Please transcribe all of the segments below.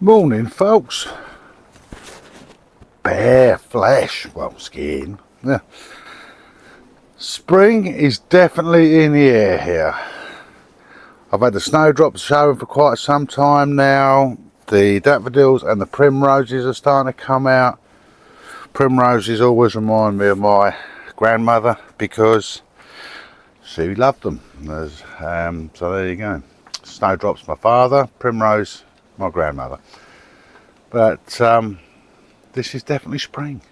Morning folks. Bare flesh, well, skin. Yeah. Spring is definitely in the air here. I've had the snowdrops showing for quite some time now. The daffodils and the primroses are starting to come out. Primroses always remind me of my grandmother because she loved them. So there you go. Snowdrops my father, primrose my grandmother. But this is definitely spring.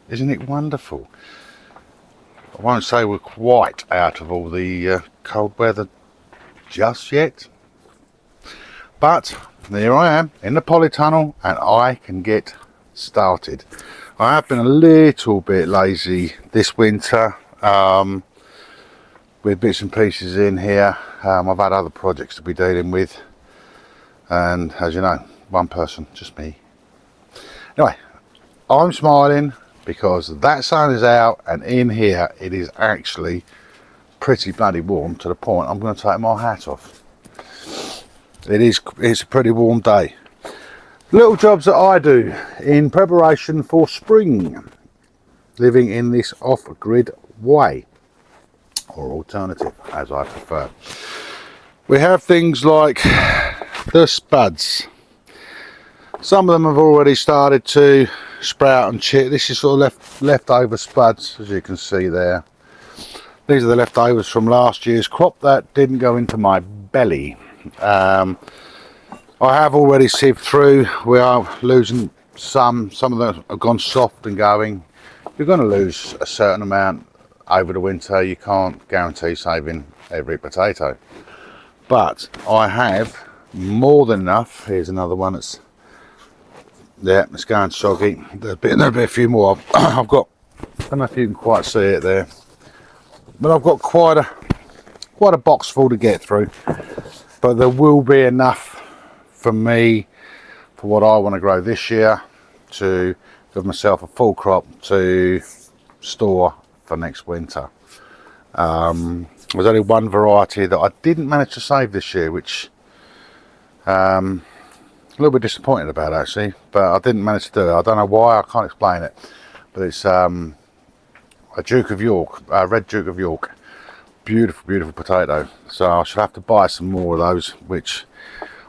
Isn't it wonderful? I won't say we're quite out of all the cold weather just yet, but there I am in the polytunnel and I can get started. I have been a little bit lazy this winter with bits and pieces in here. I've had other projects to be dealing with, and as you know, one person, just me. Anyway, I'm smiling because that sun is out, and in here it is actually pretty bloody warm to the point I'm going to take my hat off. It's a pretty warm day. Little jobs that I do in preparation for spring, living in this off-grid way, or alternative as I prefer. We have things like the spuds. Some of them have already started to sprout and chip. This is sort of leftover spuds, as you can see there. These are the leftovers from last year's crop that didn't go into my belly. I have already sieved through. We are losing some of them have gone soft and going. You're going to lose a certain amount over the winter. You can't guarantee saving every potato, but I have more than enough. Here's another one that's, yeah, it's going soggy. There'll be a few more. I've got, I don't know if you can quite see it there, but I've got quite a box full to get through, but there will be enough for me for what I want to grow this year to give myself a full crop to store for next winter. There's only one variety that I didn't manage to save this year, which a little bit disappointed about actually, but I didn't manage to do it. I don't know why, I can't explain it, but it's a Duke of York, red Duke of York. Beautiful potato. So I should have to buy some more of those, which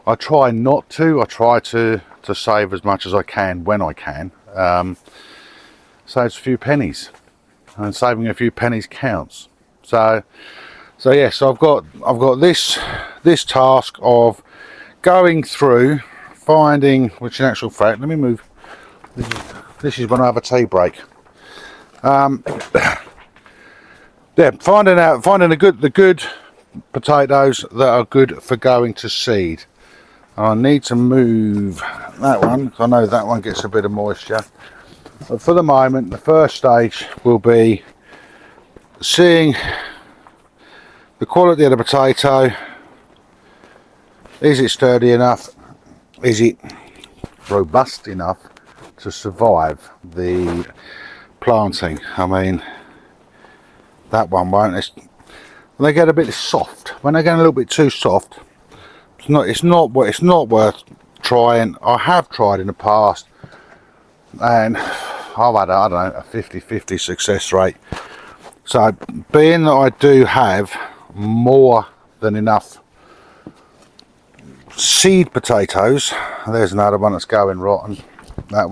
I try not to. I try to save as much as I can when I can. Saves a few pennies, and saving a few pennies counts. So yes, I've got this task of going through, finding, which in actual fact, let me move. This is when I have a tea break. Yeah, finding the good potatoes that are good for going to seed. I need to move that one because I know that one gets a bit of moisture. But for the moment, the first stage will be seeing the quality of the potato. Is it sturdy enough? Is it robust enough to survive the planting? I mean, that one won't. When they get a bit soft, when they get a little bit too soft, it's not worth trying. I have tried in the past, and I've had, I don't know, a 50-50 success rate. So being that I do have more than enough seed potatoes, there's another one that's going rotten. That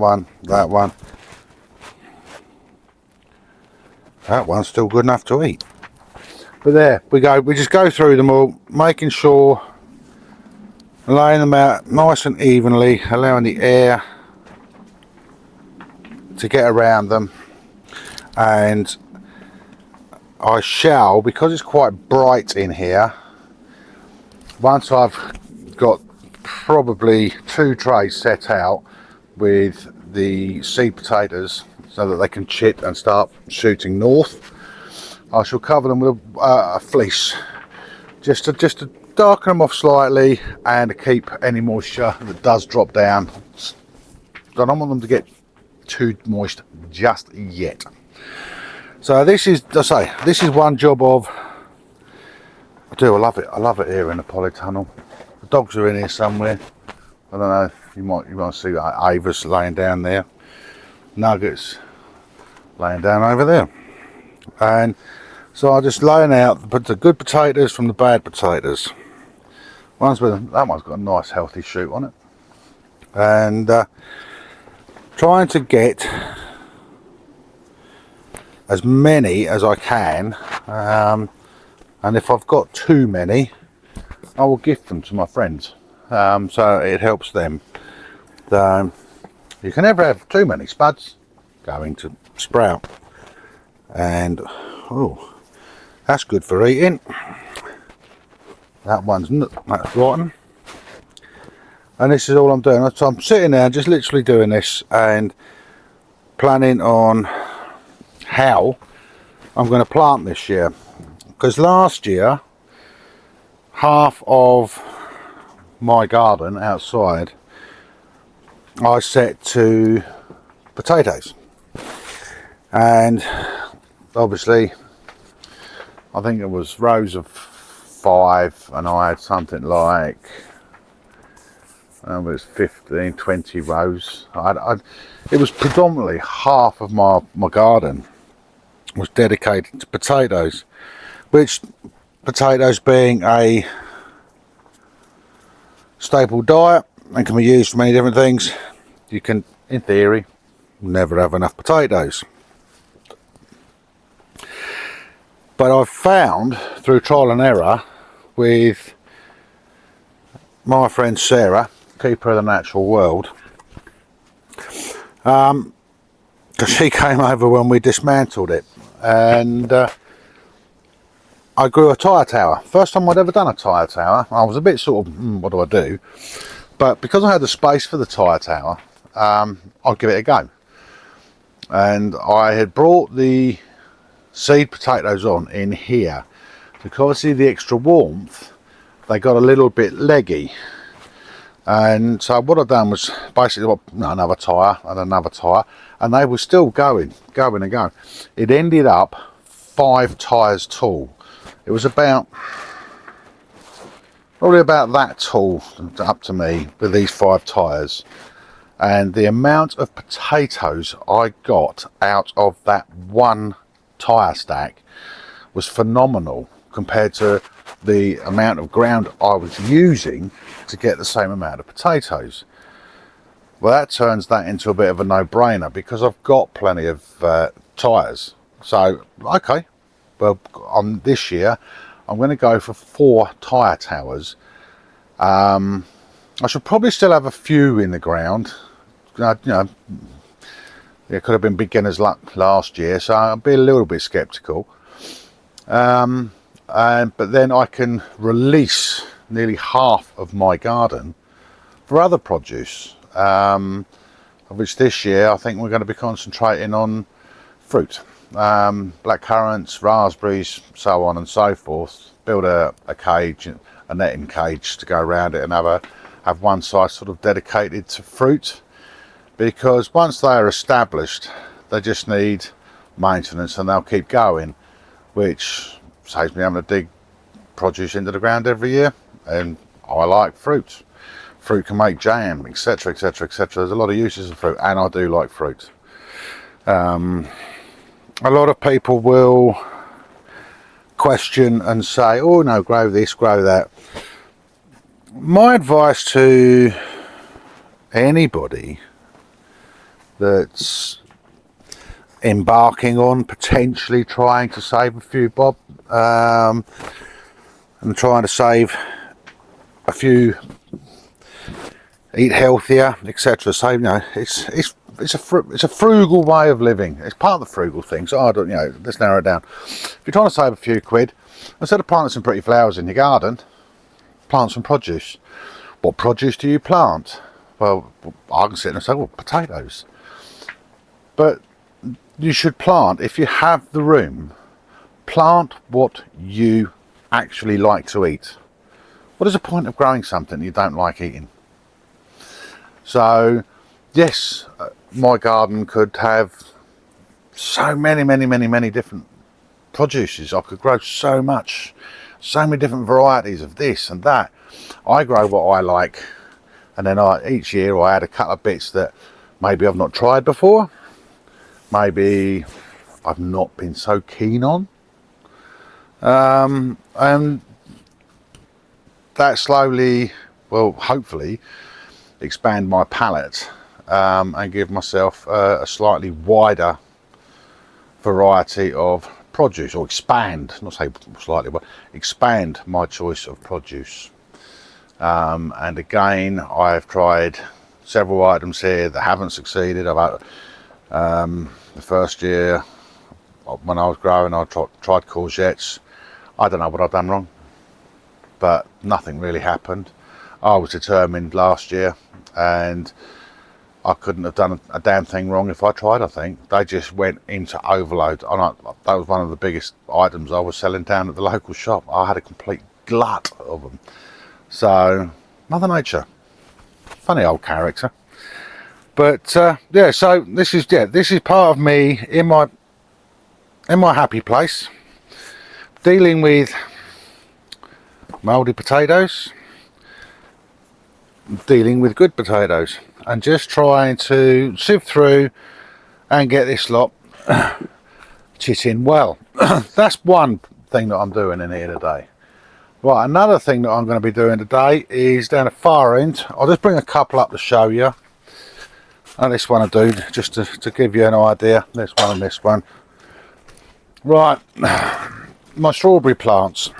one's still good enough to eat. But there we go. We just go through them all, making sure, laying them out nice and evenly, allowing the air to get around them. And I shall, because it's quite bright in here, once I've got probably 2 trays set out with the seed potatoes so that they can chip and start shooting north, I shall cover them with a fleece just to darken them off slightly and to keep any moisture that does drop down. I don't want them to get too moist just yet. So this is, as I say, this is one job of, I love it here in the polytunnel. The dogs are in here somewhere. I don't know, you might see Ava's laying down there, nuggets laying down over there. And so I just laying out the good potatoes from the bad potatoes. That one's got a nice healthy shoot on it. And trying to get as many as I can, and if I've got too many, I will gift them to my friends, so it helps them. You can never have too many spuds going to sprout. And oh, that's good for eating. That's rotten. And this is all I'm doing. So I'm sitting there just literally doing this and planning on how I'm going to plant this year, because last year half of my garden outside I set to potatoes, and obviously I think it was rows of 5, and I had something like it was 15, 20 rows. It was predominantly half of my garden was dedicated to potatoes, which potatoes being a staple diet and can be used for many different things, you can, in theory, never have enough potatoes. But I've found through trial and error with my friend Sarah, keeper of the natural world, because she came over when we dismantled it, and I grew a tyre tower. First time I'd ever done a tyre tower. I was a bit sort of, what do I do? But because I had the space for the tyre tower, I'd give it a go. And I had brought the seed potatoes on in here, because see the extra warmth, they got a little bit leggy. And so what I've done was basically another tyre and another tyre, and they were still going and going. It ended up 5 tyres tall. It was probably about that tall up to me with these 5 tyres, and the amount of potatoes I got out of that one tyre stack was phenomenal compared to the amount of ground I was using to get the same amount of potatoes. Well, that turns that into a bit of a no-brainer, because I've got plenty of tyres. So okay, well, on this year I'm going to go for 4 tyre towers. I should probably still have a few in the ground. You know, it could have been beginner's luck last year, so I'll be a little bit sceptical. But then I can release nearly half of my garden for other produce, of which this year I think we're going to be concentrating on fruit, black currants, raspberries, so on and so forth. Build a cage, a netting cage to go around it, and have one side sort of dedicated to fruit, because once they are established they just need maintenance and they'll keep going, which saves me having to dig produce into the ground every year. And I like fruit. Fruit can make jam, etc, etc, etc. There's a lot of uses of fruit, and I do like fruit. A lot of people will question and say, oh no, grow this, grow that. My advice to anybody that's embarking on potentially trying to save a few bob, and trying to save a few, eat healthier, etc. So, you know, it's a frugal way of living. It's part of the frugal thing. So I don't, you know, let's narrow it down. If you're trying to save a few quid, instead of planting some pretty flowers in your garden, plant some produce. What produce do you plant? Well, I can sit there and say, well, potatoes. But you should plant, if you have the room, plant what you actually like to eat. What is the point of growing something you don't like eating? So yes, my garden could have so many different produces. I could grow so many different varieties of this and that. I grow what I like and then each year I add a couple of bits that maybe I've not tried before, maybe I've not been so keen on, and that slowly, well, hopefully expand my palette, and give myself a slightly wider variety of produce, or expand, not say slightly, but expand my choice of produce. And again, I've tried several items here that haven't succeeded. I've had, the first year when I was growing, I tried courgettes. I don't know what I've done wrong, but nothing really happened. I was determined last year, and I couldn't have done a damn thing wrong if I tried. I think they just went into overload, and that was one of the biggest items I was selling down at the local shop. I had a complete glut of them. So Mother Nature, funny old character. But yeah, so this is part of me in my happy place, dealing with mouldy potatoes, dealing with good potatoes, and just trying to sift through and get this lot chitting well. That's one thing that I'm doing in here today. Right, another thing that I'm going to be doing today is down the far end. I'll just bring a couple up to show you. And this one I do, just to give you an idea. This one and this one. Right, my strawberry plants.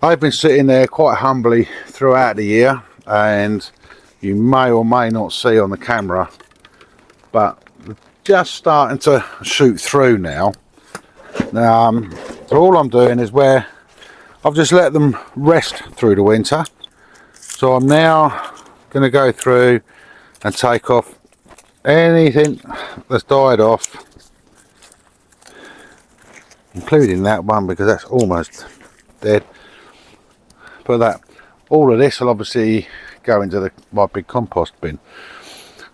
I've been sitting there quite humbly throughout the year, and you may or may not see on the camera, but just starting to shoot through now. So all I'm doing is where I've just let them rest through the winter. So I'm now going to go through and take off anything that's died off, including that one because that's almost dead. But all of this will obviously go into my big compost bin.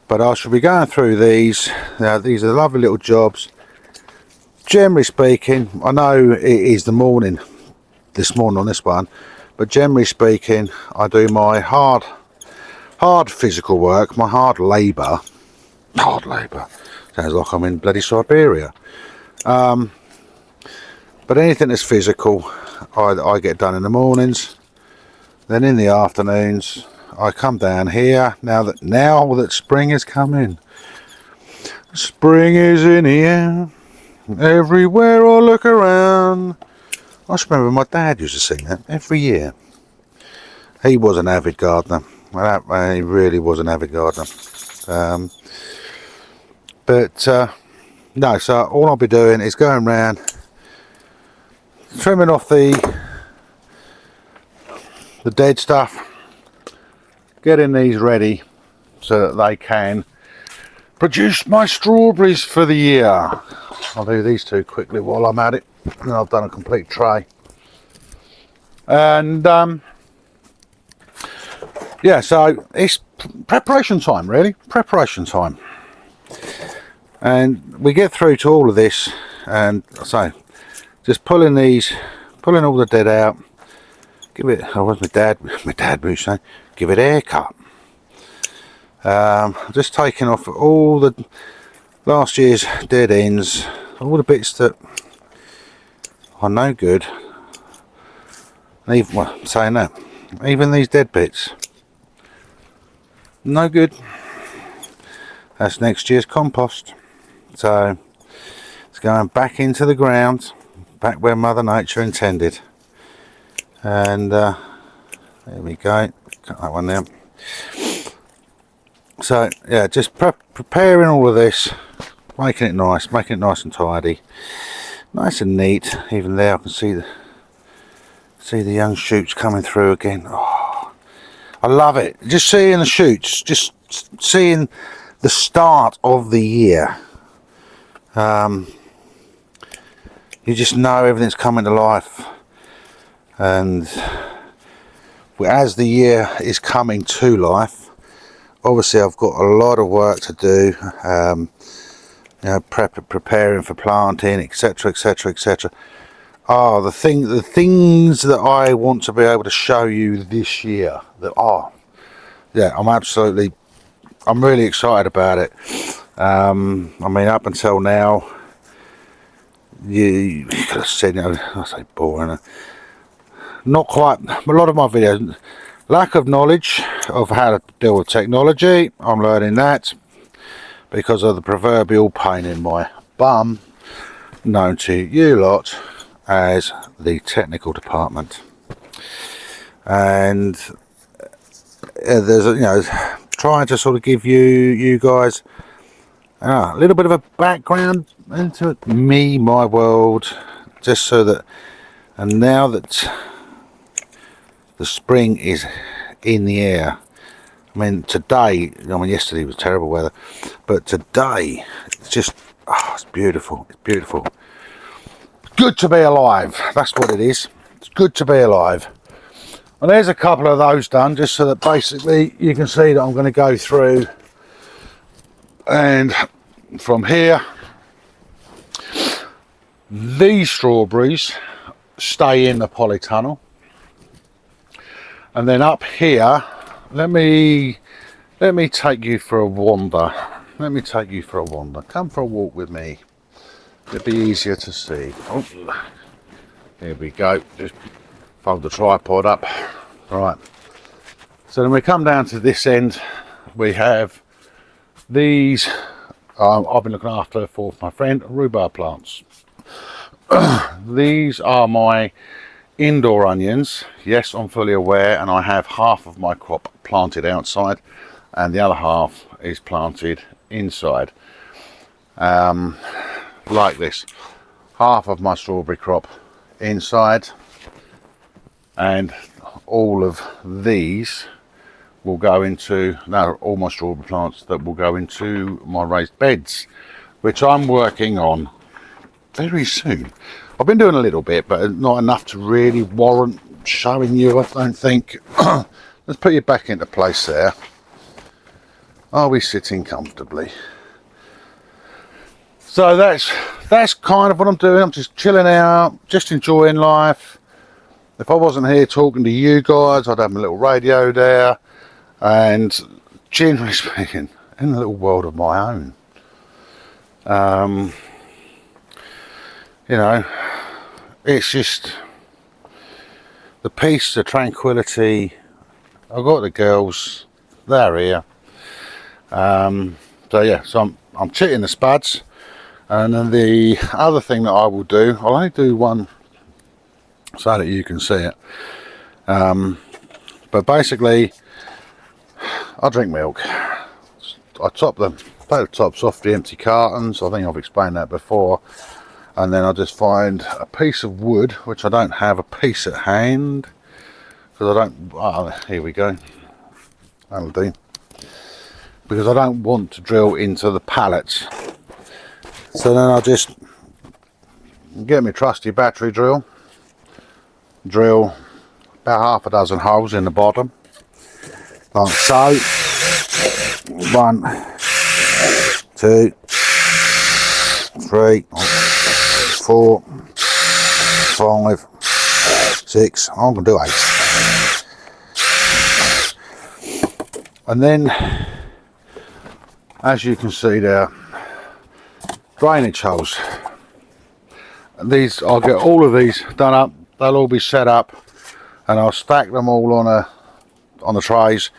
But I shall be going through these. Now these are lovely little jobs. Generally speaking, I know it is the morning this morning on this one, but generally speaking, I do my hard physical work, my hard labour. Sounds like I'm in bloody Siberia. But anything that's physical, I get done in the mornings. Then in the afternoons, I come down here. Now that spring is coming, spring is in here. Everywhere I look around. I just remember my dad used to sing that every year. He was an avid gardener. He really was an avid gardener. No, so all I'll be doing is going around, trimming off the dead stuff, getting these ready so that they can produce my strawberries for the year. I'll do these two quickly while I'm at it, and I've done a complete tray. And yeah, so it's preparation time, really, preparation time. And we get through to all of this, and so just pulling all the dead out. Give it, what's my dad used to say, give it a haircut. Just taking off all the last year's dead ends, all the bits that are no good. And even, well, saying that, even these dead bits, no good. That's next year's compost. So it's going back into the ground, back where Mother Nature intended. And there we go, cut that one down. So yeah, just preparing all of this, making it nice and tidy, nice and neat. Even there I can see the young shoots coming through again. Oh, I love it, just seeing the shoots, just seeing the start of the year. You just know everything's coming to life. And as the year is coming to life, obviously I've got a lot of work to do, you know, preparing for planting, etc, etc, etc. The things that I want to be able to show you this year, that yeah, I'm really excited about it. I mean, up until now, you could have said, you know, I say boring. Not quite. A lot of my videos, lack of knowledge of how to deal with technology. I'm learning that because of the proverbial pain in my bum, known to you lot as the technical department. And there's, you know, trying to sort of give you guys a little bit of a background into it, me, my world, just so that, and now that the spring is in the air. I mean, today, I mean, yesterday was terrible weather, but today it's just, oh, it's beautiful. It's beautiful. It's good to be alive. That's what it is. It's good to be alive. And there's a couple of those done, just so that basically you can see that I'm going to go through, and from here, these strawberries stay in the polytunnel, and then up here, let me take you for a wander. Let me take you for a wander. Come for a walk with me. It'd be easier to see. Oh, here we go. Just fold the tripod up. Right. So then we come down to this end. We have these. I've been looking after for my friend rhubarb plants. These are my indoor onions. Yes, I'm fully aware, and I have half of my crop planted outside and the other half is planted inside, like this. Half of my strawberry crop inside, and all of these will go into, now all my strawberry plants that will go into my raised beds, which I'm working on very soon. I've been doing a little bit, but not enough to really warrant showing you, I don't think. Let's put you back into place there. Are we sitting comfortably? So that's kind of what I'm doing. I'm just chilling out, just enjoying life. If I wasn't here talking to you guys, I'd have my little radio there, and generally speaking, in a little world of my own. You know, it's just the peace, the tranquility. I've got the girls, they're here. So yeah, so I'm chitting the spuds, and then the other thing that I will do, I'll only do one so that you can see it. But basically, I drink milk. I top them, take the tops off the empty cartons. I think I've explained that before. And then I just find a piece of wood, which I don't have a piece at hand, because I don't, oh, here we go, that'll do, because I don't want to drill into the pallets. So then I just get my trusty battery drill about half a dozen holes in the bottom, like so. 1, 2, 3, 4, 5, 6, I'm going to do 8. And then, as you can see there, drainage holes. And these, I'll get all of these done up, they'll all be set up, and I'll stack them all on the trays.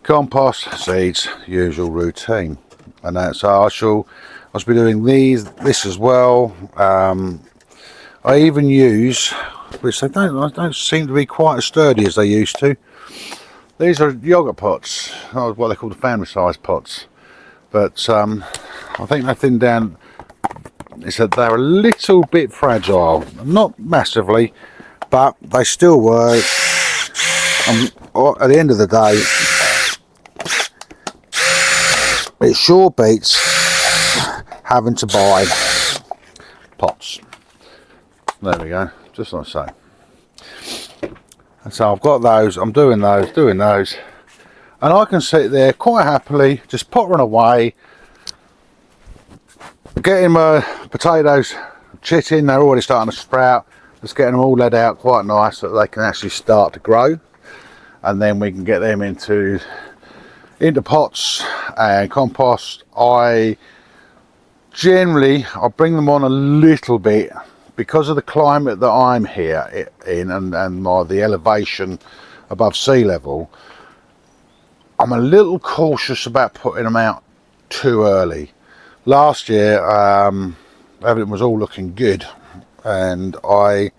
Compost, seeds, usual routine. And that, so I'll be doing this as well. I even use, which they don't seem to be quite as sturdy as they used to. These are yogurt pots, what they call the family size pots. But I think they thinned down. It's that they're a little bit fragile, not massively, but they still work. At the end of the day, it sure beats having to buy pots. There we go, just like so. And so I've got those, I'm doing those, and I can sit there quite happily, just pottering away, getting my potatoes chitting. They're already starting to sprout, just getting them all laid out quite nice so that they can actually start to grow, and then we can get them into into pots and compost. I bring them on a little bit because of the climate that I'm here in, and the elevation above sea level. I'm a little cautious about putting them out too early. Last year everything was all looking good, and I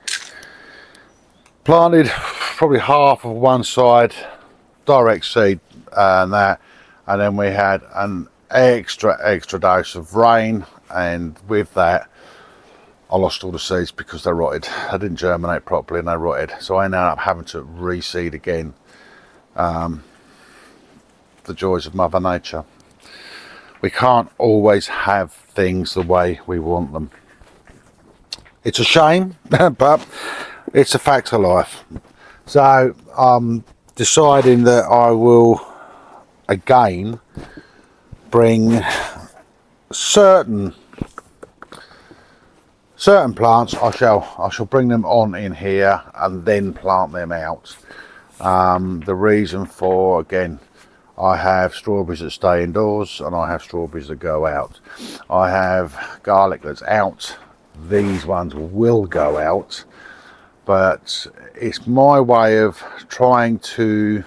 planted probably half of one side direct seed and that, and then we had an extra dose of rain, and with that I lost all the seeds because they rotted. They didn't germinate properly and they rotted, so I ended up having to reseed again. The joys of Mother Nature. We can't always have things the way we want them. It's a shame, but it's a fact of life. So I'm deciding that I will again bring certain plants. I shall bring them on in here and then plant them out. The reason for, again, I have strawberries that stay indoors and I have strawberries that go out. I have garlic that's out. These ones will go out, but it's my way of trying to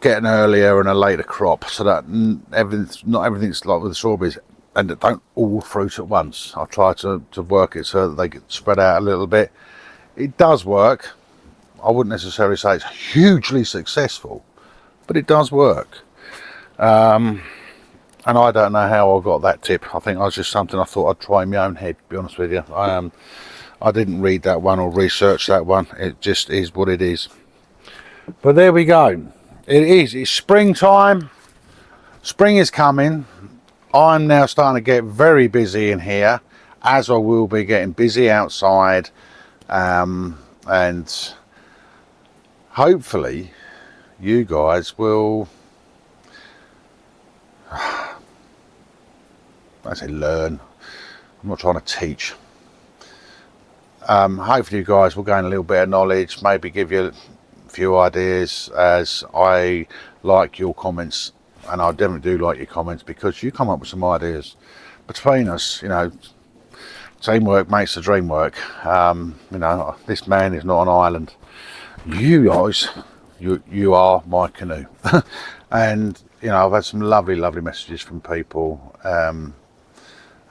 get an earlier and a later crop, so that not everything's like with the strawberries and it don't all fruit at once. I try to work it so that they get spread out a little bit. It does work. I wouldn't necessarily say it's hugely successful, but it does work. And I don't know how I got that tip. I think I was just something I thought I'd try in my own head, to be honest with you. I didn't read that one or research that one. It just is what it is. But there we go. It's springtime. Spring is coming. I'm now starting to get very busy in here, as I will be getting busy outside, and hopefully you guys will, I say learn, I'm not trying to teach. Hopefully you guys will gain a little bit of knowledge, maybe give you a few ideas, as I like your comments, and I definitely do like your comments, because you come up with some ideas. Between us, you know, teamwork makes the dream work. You know, this man is not an island. You guys, you are my canoe. And you know, I've had some lovely messages from people and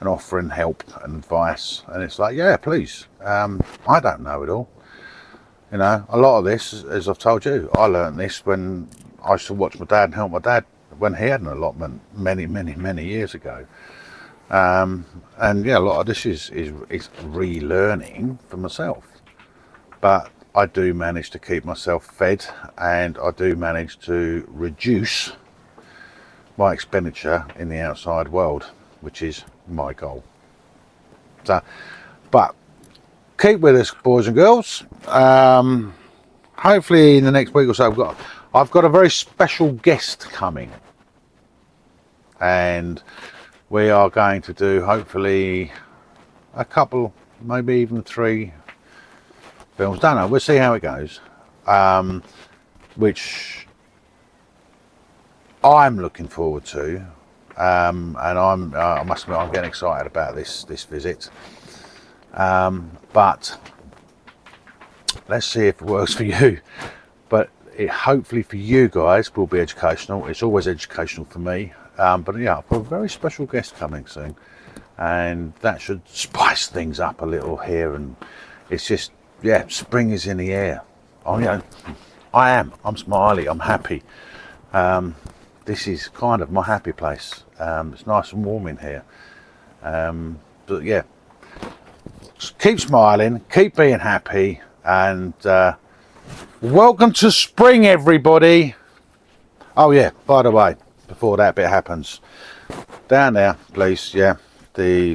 offering help and advice, and it's like, yeah, please, I don't know it all. You know, a lot of this, as I've told you, I learned this when I used to watch my dad and help my dad when he had an allotment many years ago. And yeah, a lot of this is relearning for myself, but I do manage to keep myself fed, and I do manage to reduce my expenditure in the outside world, which is my goal. So, but keep with us, boys and girls. Hopefully in the next week or so I've got a very special guest coming, and we are going to do hopefully a couple, maybe even 3 films. Don't know, we'll see how it goes, which I'm looking forward to, and I must admit, I'm getting excited about this visit, but let's see if it works for you. But it hopefully for you guys will be educational. It's always educational for me, but yeah, I've got a very special guest coming soon, and that should spice things up a little here. And it's just, yeah, spring is in the air. I'm smiley, I'm happy. This is kind of my happy place. It's nice and warm in here, but yeah, keep smiling, keep being happy, and welcome to spring, everybody. Oh yeah, by the way, before that bit happens, down there, please, yeah, the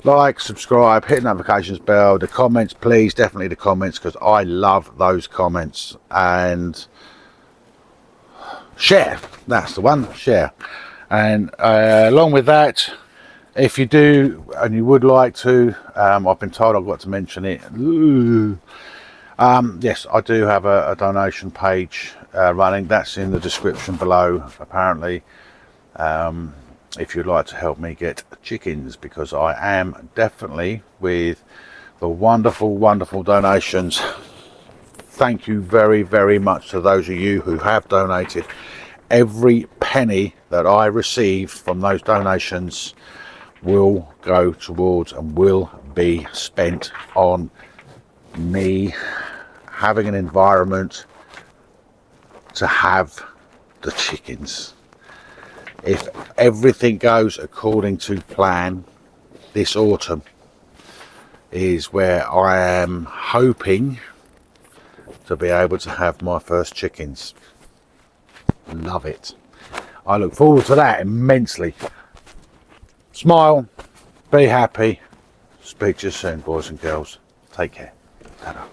like, subscribe, hit the notifications bell, the comments, please, definitely the comments, because I love those comments, and share, that's the one, share. And along with that, if you do and you would like to, I've been told I've got to mention it. Yes, I do have a donation page running. That's in the description below, apparently, if you'd like to help me get chickens, because I am definitely, with the wonderful, wonderful donations. Thank you very, very much to those of you who have donated. Every penny that I receive from those donations will go towards and will be spent on me having an environment to have the chickens. If everything goes according to plan, this autumn is where I am hoping to be able to have my first chickens. Love it. I look forward to that immensely. Smile, be happy. Speak to you soon, boys and girls. Take care. Ta-ra.